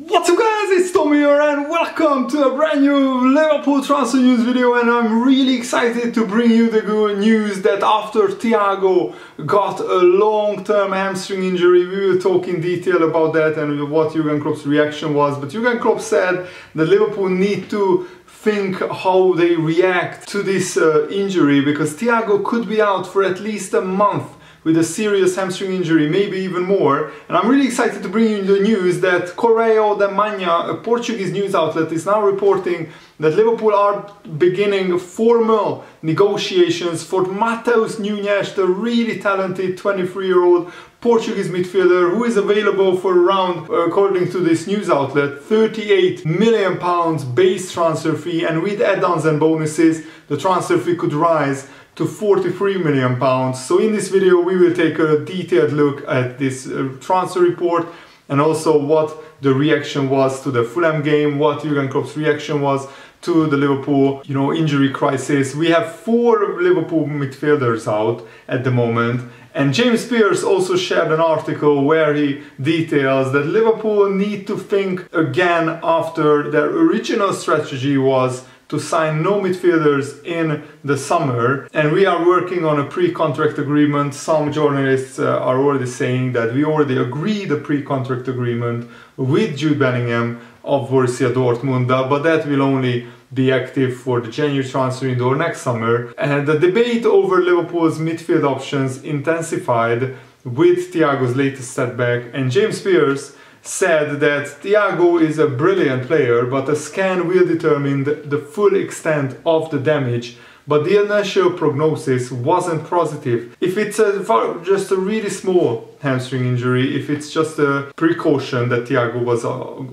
What's up guys, it's Tommy here and welcome to a brand new Liverpool transfer news video, and I'm really excited to bring you the good news that after Thiago got a long-term hamstring injury, we will talk in detail about that and what Jurgen Klopp's reaction was. But Jurgen Klopp said that Liverpool need to think how they react to this injury, because Thiago could be out for at least a month with a serious hamstring injury, maybe even more. And I'm really excited to bring you the news that Correio da Manhã, a Portuguese news outlet, is now reporting that Liverpool are beginning formal negotiations for Matheus Nunes, the really talented 23-year-old Portuguese midfielder who is available for around, according to this news outlet, £38 million base transfer fee, and with add-ons and bonuses the transfer fee could rise to £43 million. So in this video we will take a detailed look at this transfer report and also what the reaction was to the Fulham game, what Jurgen Klopp's reaction was to the Liverpool, injury crisis. We have 4 Liverpool midfielders out at the moment, and James Pearce also shared an article where he details that Liverpool need to think again after their original strategy was to sign no midfielders in the summer, and we are working on a pre-contract agreement. Some journalists are already saying that we already agreed a pre-contract agreement with Jude Bellingham of Borussia Dortmund, but that will only be active for the January transfer window next summer. And the debate over Liverpool's midfield options intensified with Thiago's latest setback, and James Pearce said that Thiago is a brilliant player, but a scan will determine the full extent of the damage. But the initial prognosis wasn't positive. If it's just a really small hamstring injury, if it's just a precaution that Thiago was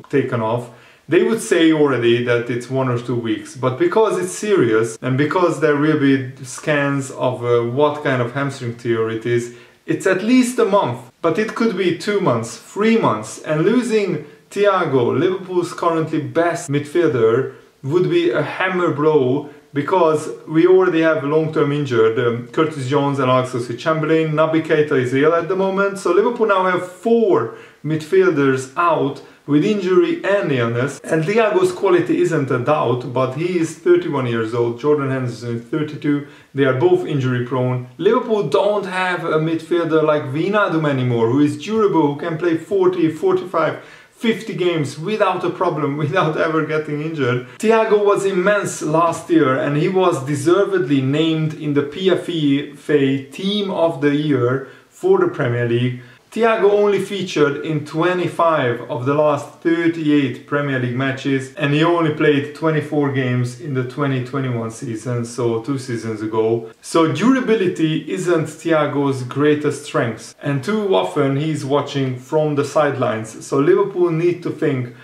taken off, they would say already that it's 1 or 2 weeks. But because it's serious and because there will be scans of what kind of hamstring tear it is, it's at least a month, but it could be 2 months, 3 months, and losing Thiago, Liverpool's currently best midfielder, would be a hammer blow, because we already have long-term injured Curtis Jones and Alex Oxlade-Chamberlain. Naby Keita is ill at the moment, so Liverpool now have 4 midfielders out with injury and illness. And Thiago's quality isn't a doubt, but he is 31 years old, Jordan Henderson is 32, they are both injury prone. Liverpool don't have a midfielder like Wijnaldum anymore, who is durable, who can play 40, 45, 50 games without a problem, without ever getting injured. Thiago was immense last year, and he was deservedly named in the PFA Team of the Year for the Premier League. Thiago only featured in 25 of the last 38 Premier League matches, and he only played 24 games in the 2021 season, so 2 seasons ago. So durability isn't Thiago's greatest strength, and too often he's watching from the sidelines. So Liverpool need to think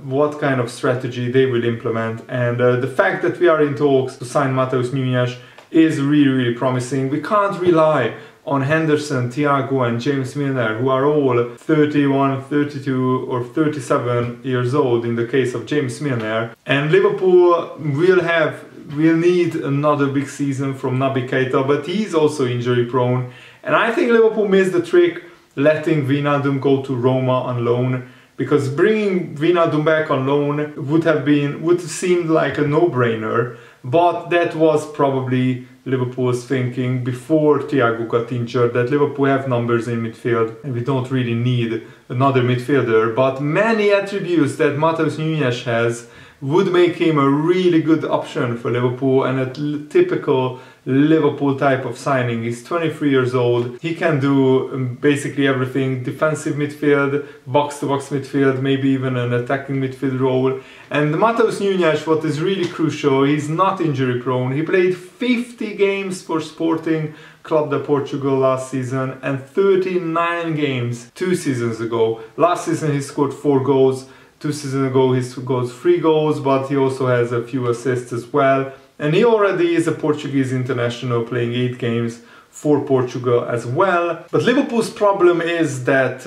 what kind of strategy they will implement, and the fact that we are in talks to sign Matheus Nunes is really promising. We can't rely on Henderson, Thiago and James Milner, who are all 31, 32 or 37 years old in the case of James Milner. And Liverpool will need another big season from Naby Keita, but he's also injury prone. And I think Liverpool missed the trick letting Wijnaldum go to Roma on loan, because bringing Wijnaldum back on loan would seem like a no-brainer, but that was probably Liverpool's thinking before Thiago got injured, that Liverpool have numbers in midfield and we don't really need another midfielder. But many attributes that Matheus Nunes has would make him a really good option for Liverpool, and a typical Liverpool type of signing. He's 23 years old, he can do basically everything: defensive midfield, box-to-box midfield, maybe even an attacking midfield role. And Matheus Nunes, what is really crucial, he's not injury prone. He played 50 games for Sporting Club de Portugal last season and 39 games 2 seasons ago. Last season he scored 4 goals, 2 seasons ago he scored 3 goals, but he also has a few assists as well. And he already is a Portuguese international, playing 8 games for Portugal as well. But Liverpool's problem is that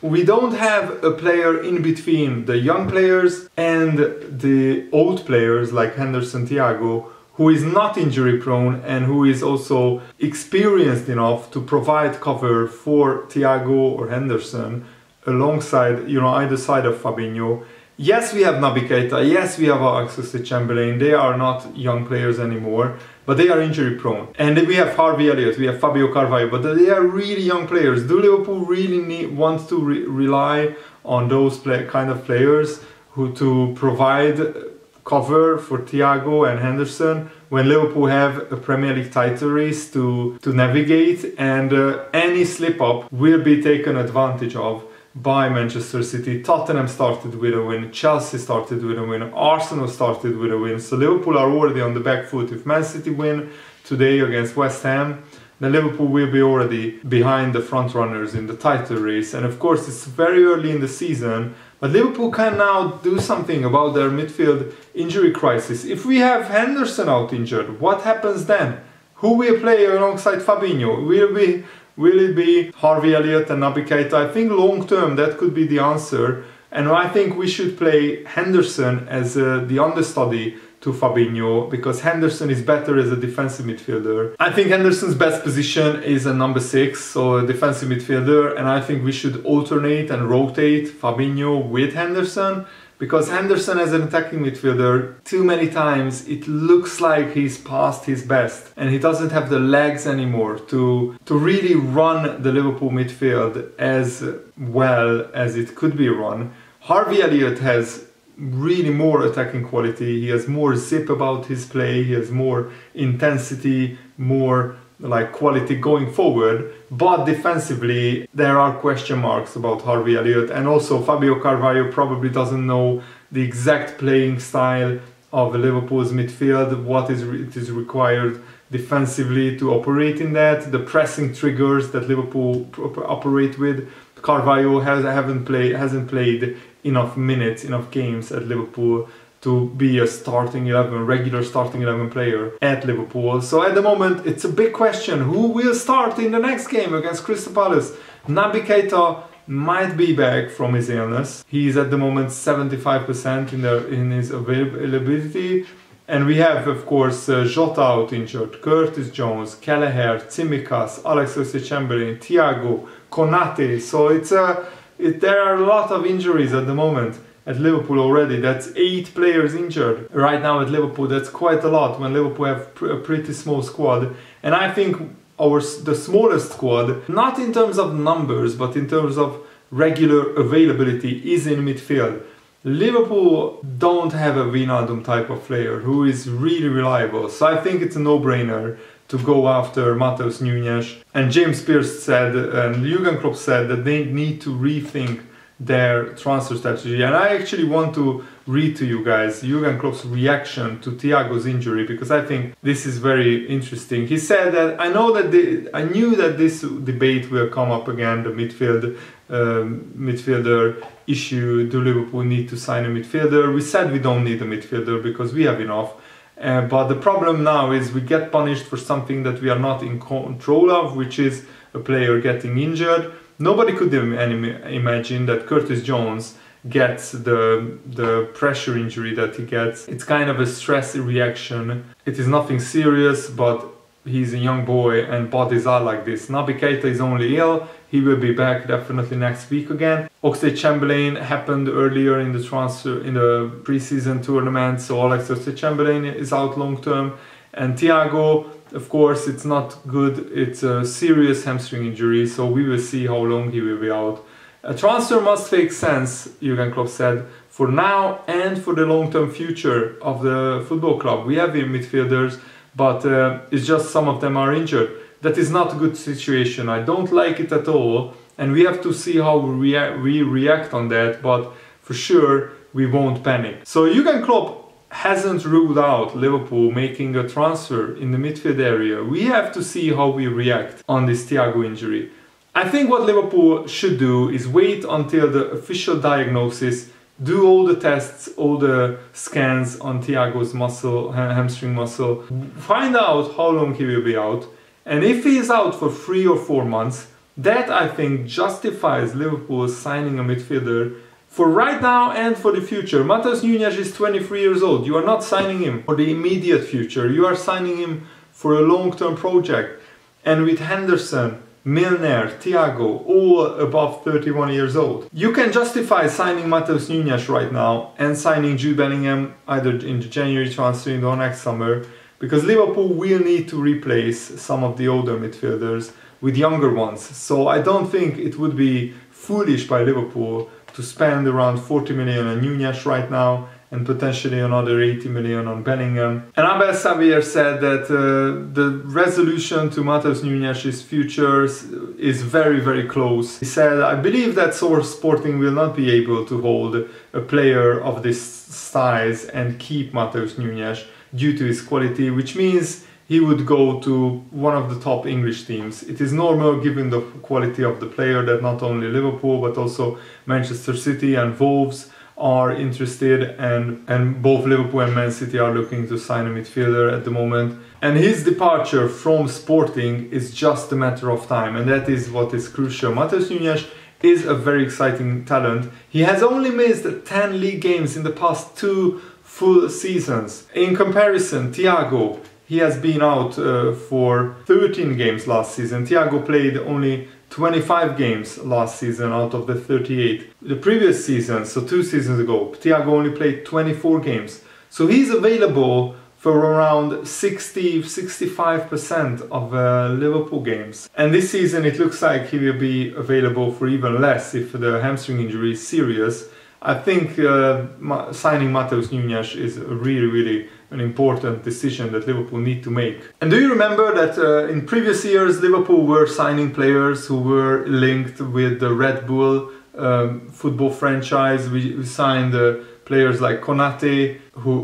we don't have a player in between the young players and the old players like Henderson, Thiago, who is not injury prone and who is also experienced enough to provide cover for Thiago or Henderson alongside, you know, either side of Fabinho. Yes, we have Naby Keita, yes, we have Alexis Chamberlain, they are not young players anymore, but they are injury prone. And we have Harvey Elliott, we have Fabio Carvalho, but they are really young players. Do Liverpool really want to rely on those kind of players who to provide cover for Thiago and Henderson when Liverpool have a Premier League title race to navigate, and any slip up will be taken advantage of by Manchester City? Tottenham started with a win, Chelsea started with a win, Arsenal started with a win, so Liverpool are already on the back foot. If Man City win today against West Ham, then Liverpool will be already behind the front runners in the title race. And of course it's very early in the season, but Liverpool can now do something about their midfield injury crisis. If we have Henderson out injured, what happens then? Who will play alongside Fabinho? Will it be Harvey Elliott and Naby Keita? I think long term that could be the answer, and I think we should play Henderson as the understudy to Fabinho, because Henderson is better as a defensive midfielder. I think Henderson's best position is a number 6, so a defensive midfielder, and I think we should alternate and rotate Fabinho with Henderson, because Henderson as an attacking midfielder, too many times it looks like he's past his best and he doesn't have the legs anymore to really run the Liverpool midfield as well as it could be run. Harvey Elliott has really more attacking quality, he has more zip about his play, he has more intensity, more like quality going forward, but defensively there are question marks about Harvey Elliott, and also Fabio Carvalho probably doesn't know the exact playing style of Liverpool's midfield, what it is required defensively to operate in that, the pressing triggers that Liverpool operate with. Carvalho hasn't played enough minutes, enough games at Liverpool to be a regular starting 11 player at Liverpool. So at the moment it's a big question, who will start in the next game against Crystal Palace? Naby Keita might be back from his illness. He's at the moment 75% in his availability. And we have, of course, Jota out injured, Curtis Jones, Kelleher, Tsimikas, Alexis Chamberlain, Thiago, Konate. So there are a lot of injuries at the moment at Liverpool already. That's 8 players injured right now at Liverpool. That's quite a lot when Liverpool have a pretty small squad. And I think the smallest squad, not in terms of numbers, but in terms of regular availability, is in midfield. Liverpool don't have a Wijnaldum type of player who is really reliable, so I think it's a no-brainer to go after Matheus Nunes. And James Pearce said, and Jurgen Klopp said, that they need to rethink their transfer strategy. And I actually want to read to you guys Jurgen Klopp's reaction to Thiago's injury, because I think this is very interesting. He said that, I knew that this debate will come up again, the midfielder issue. Do Liverpool need to sign a midfielder? We said we don't need a midfielder because we have enough. But the problem now is we get punished for something that we are not in control of, which is a player getting injured. Nobody could imagine that Curtis Jones gets the pressure injury that he gets. It's kind of a stress reaction. It is nothing serious, but he's a young boy and bodies are like this. Naby Keita is only ill. He will be back definitely next week again. Oxlade-Chamberlain happened earlier in the pre-season tournament, so Alexis Chamberlain is out long term. And Thiago, of course, it's not good. It's a serious hamstring injury, so we will see how long he will be out. A transfer must make sense, Jurgen Klopp said, for now and for the long-term future of the football club. We have midfielders, but it's just some of them are injured. That is not a good situation. I don't like it at all, and we have to see how we react on that, but for sure we won't panic. So Jurgen Klopp hasn't ruled out Liverpool making a transfer in the midfield area. We have to see how we react on this Thiago injury. I think what Liverpool should do is wait until the official diagnosis, do all the tests, all the scans on Thiago's muscle, hamstring muscle, find out how long he will be out, and if he is out for 3 or 4 months, that I think justifies Liverpool signing a midfielder for right now and for the future. Matheus Nunes is 23 years old. You are not signing him for the immediate future. You are signing him for a long-term project. And with Henderson Milner, Thiago, all above 31 years old. You can justify signing Matheus Nunes right now and signing Jude Bellingham either in the January transfer window or next summer, because Liverpool will need to replace some of the older midfielders with younger ones. So I don't think it would be foolish by Liverpool to spend around 40 million on Nunes right now and potentially another 80 million on Bellingham. And Abel Xavier said that the resolution to Matheus Nunes' future is very, very close. He said, I believe that Source Sporting will not be able to hold a player of this size and keep Matheus Nunes due to his quality, which means he would go to one of the top English teams. It is normal given the quality of the player that not only Liverpool but also Manchester City and Wolves are interested, and both Liverpool and Man City are looking to sign a midfielder at the moment. And his departure from Sporting is just a matter of time, and that is what is crucial. Matheus Nunes is a very exciting talent. He has only missed 10 league games in the past 2 full seasons. In comparison, Thiago, he has been out for 13 games last season. Thiago played only 25 games last season out of the 38. The previous season, so 2 seasons ago, Thiago only played 24 games. So he's available for around 60-65% of Liverpool games. And this season it looks like he will be available for even less if the hamstring injury is serious. I think signing Matheus Nunes is really an important decision that Liverpool need to make. And do you remember that in previous years Liverpool were signing players who were linked with the Red Bull football franchise? We signed players like Konate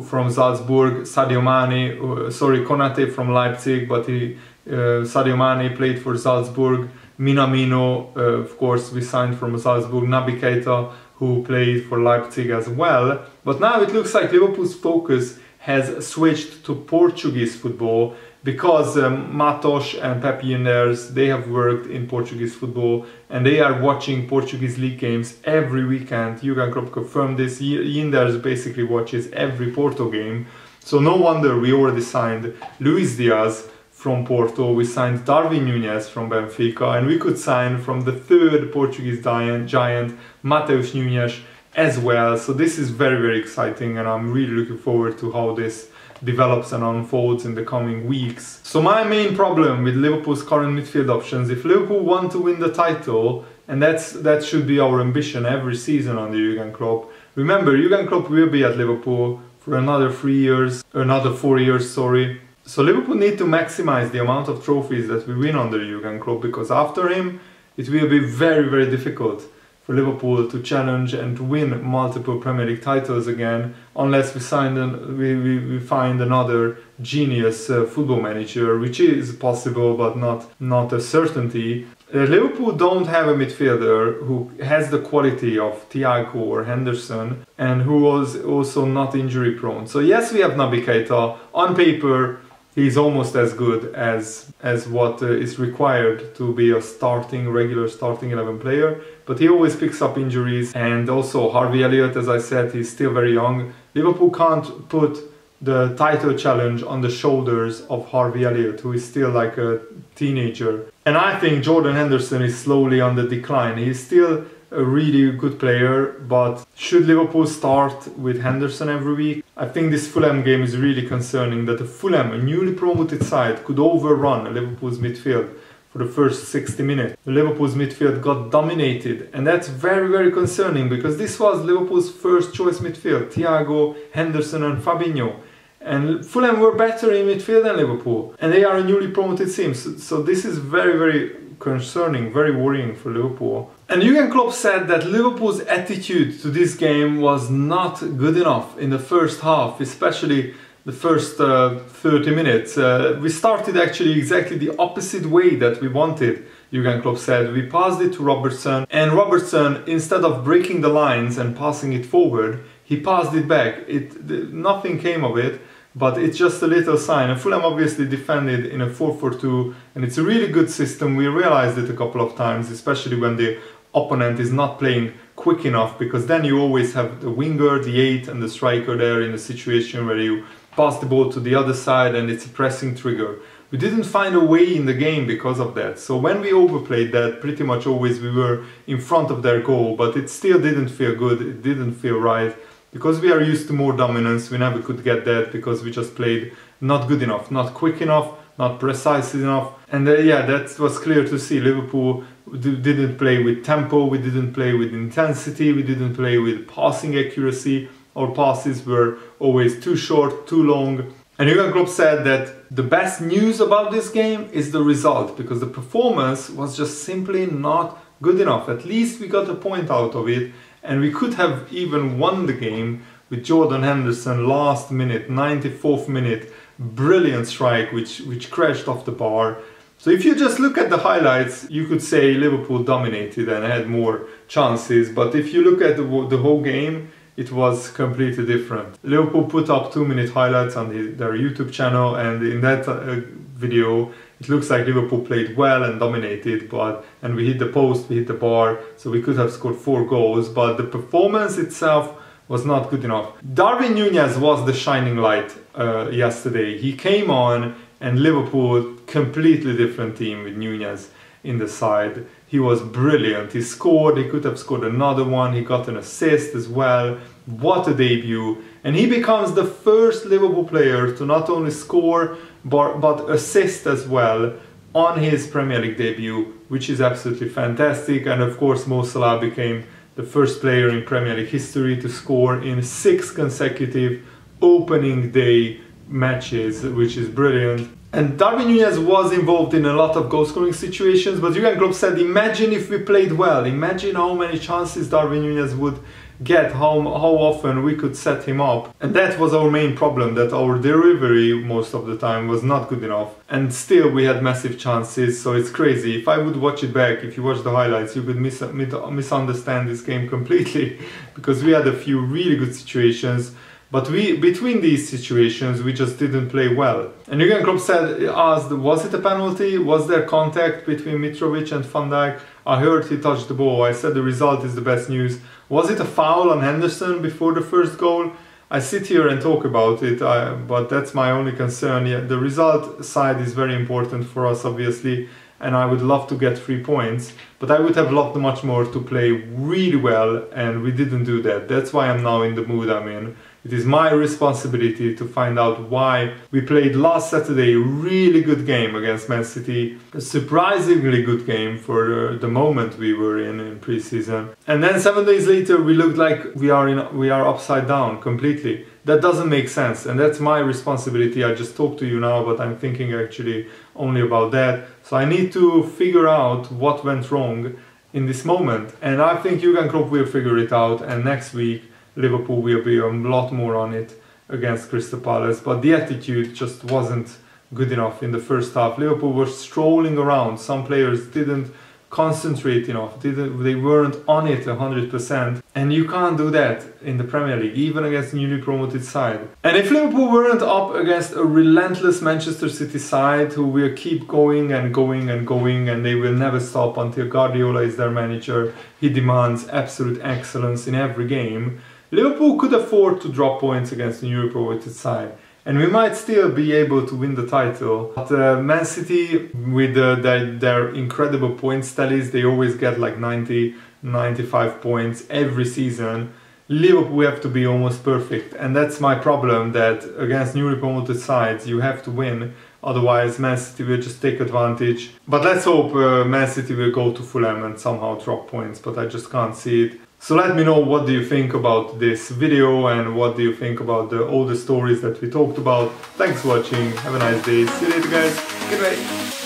from Salzburg, Konate from Leipzig, but Sadio Mane played for Salzburg, Minamino, of course we signed from Salzburg, Naby Keita, who played for Leipzig as well. But now it looks like Liverpool's focus has switched to Portuguese football because Matos and Pep Yinders, they have worked in Portuguese football and they are watching Portuguese league games every weekend. Jurgen Klopp confirmed this. Yinders basically watches every Porto game. So no wonder we already signed Luis Diaz from Porto, we signed Darwin Nunes from Benfica, and we could sign from the 3rd Portuguese giant Matheus Nunes as well. So this is very exciting, and I'm really looking forward to how this develops and unfolds in the coming weeks. So my main problem with Liverpool's current midfield options, if Liverpool want to win the title, and that should be our ambition every season under Jurgen Klopp. Remember, Jurgen Klopp will be at Liverpool for another 4 years, sorry. So Liverpool need to maximize the amount of trophies that we win under Jurgen Klopp, because after him it will be very difficult for Liverpool to challenge and to win multiple Premier League titles again, unless we find another genius football manager, which is possible but not a certainty. Liverpool don't have a midfielder who has the quality of Thiago or Henderson and who was also not injury prone. So yes, we have Naby Keita. On paper he's almost as good as what is required to be a regular starting 11 player, but he always picks up injuries. And also Harvey Elliott, as I said, he's still very young. Liverpool can't put the title challenge on the shoulders of Harvey Elliott, who is still like a teenager. And I think Jordan Henderson is slowly on the decline. He's still a really good player, but should Liverpool start with Henderson every week? I think this Fulham game is really concerning, that the Fulham, a newly promoted side, could overrun Liverpool's midfield for the first 60 minutes. Liverpool's midfield got dominated, and that's very concerning, because this was Liverpool's first choice midfield, Thiago, Henderson and Fabinho. And Fulham were better in midfield than Liverpool, and they are a newly promoted team. So this is very concerning, very worrying for Liverpool. And Jurgen Klopp said that Liverpool's attitude to this game was not good enough in the first half, especially the first 30 minutes. We started actually exactly the opposite way that we wanted, Jurgen Klopp said. We passed it to Robertson, and Robertson, instead of breaking the lines and passing it forward, he passed it back. Nothing came of it, but it's just a little sign. And Fulham obviously defended in a 4-4-2, and it's a really good system. We realized it a couple of times, especially when the opponent is not playing quick enough, because then you always have the winger, the 8 and the striker there in a situation where you pass the ball to the other side and it's a pressing trigger. we didn't find a way in the game because of that. So when we overplayed that, pretty much always we were in front of their goal, but it still didn't feel good, it didn't feel right. Because we are used to more dominance, we never could get that because we just played not good enough, not quick enough, not precise enough. And yeah, that was clear to see. Liverpool didn't play with tempo, we didn't play with intensity, we didn't play with passing accuracy. Our passes were always too short, too long. And Jurgen Klopp said that the best news about this game is the result, because the performance was just simply not good enough. At least we got a point out of it, and we could have even won the game with Jordan Henderson last minute, 94th minute, brilliant strike which crashed off the bar. So if you just look at the highlights, you could say Liverpool dominated and had more chances, but if you look at the whole game, it was completely different. Liverpool put up 2-minute highlights on their YouTube channel, and in that video it looks like Liverpool played well and dominated, and we hit the post, we hit the bar, so we could have scored 4 goals, but the performance itself was not good enough. Darwin Núñez was the shining light yesterday. He came on, and Liverpool, completely different team with Núñez in the side. He was brilliant. He scored, he could have scored another one, he got an assist as well. What a debut. And he becomes the first Liverpool player to not only score but assist as well on his Premier League debut, which is absolutely fantastic. And of course Mo Salah became the first player in Premier League history to score in 6 consecutive opening day matches, which is brilliant. And Darwin Núñez was involved in a lot of goal scoring situations, but Jurgen Klopp said, imagine if we played well, imagine how many chances Darwin Núñez would get, how often we could set him up. And that was our main problem, that our delivery most of the time was not good enough. And still we had massive chances, so it's crazy. If I would watch it back, if you watch the highlights, you could misunderstand this game completely, because we had a few really good situations. But between these situations, we just didn't play well. And Jurgen Klopp asked, was it a penalty? Was there contact between Mitrovic and Van Dijk? I heard he touched the ball. I said the result is the best news. Was it a foul on Henderson before the first goal? I sit here and talk about it, but that's my only concern. Yeah, the result side is very important for us, obviously, and I would love to get 3 points, but I would have loved much more to play really well, and we didn't do that. That's why I'm now in the mood I'm in. It is my responsibility to find out why we played last Saturday a really good game against Man City, a surprisingly good game for the moment we were in pre-season. And then 7 days later we looked like we are upside down completely. That doesn't make sense, and that's my responsibility. I just talked to you now, but I'm thinking actually only about that. So I need to figure out what went wrong in this moment, and I think Jurgen Klopp will figure it out, and next week Liverpool will be a lot more on it against Crystal Palace, but the attitude just wasn't good enough in the first half. Liverpool were strolling around, some players didn't concentrate enough, they weren't on it 100%, and you can't do that in the Premier League, even against a newly promoted side. And if Liverpool weren't up against a relentless Manchester City side who will keep going and going and going, and they will never stop until Guardiola is their manager, he demands absolute excellence in every game, Liverpool could afford to drop points against a newly promoted side, and we might still be able to win the title. But Man City, with their incredible points tallies, they always get like 90, 95 points every season. Liverpool have to be almost perfect, and that's my problem, that against newly promoted sides you have to win, otherwise Man City will just take advantage. But let's hope Man City will go to Fulham and somehow drop points, but I just can't see it. So let me know, what do you think about this video, and what do you think about all the stories that we talked about. Thanks for watching, have a nice day, see you later guys, goodbye.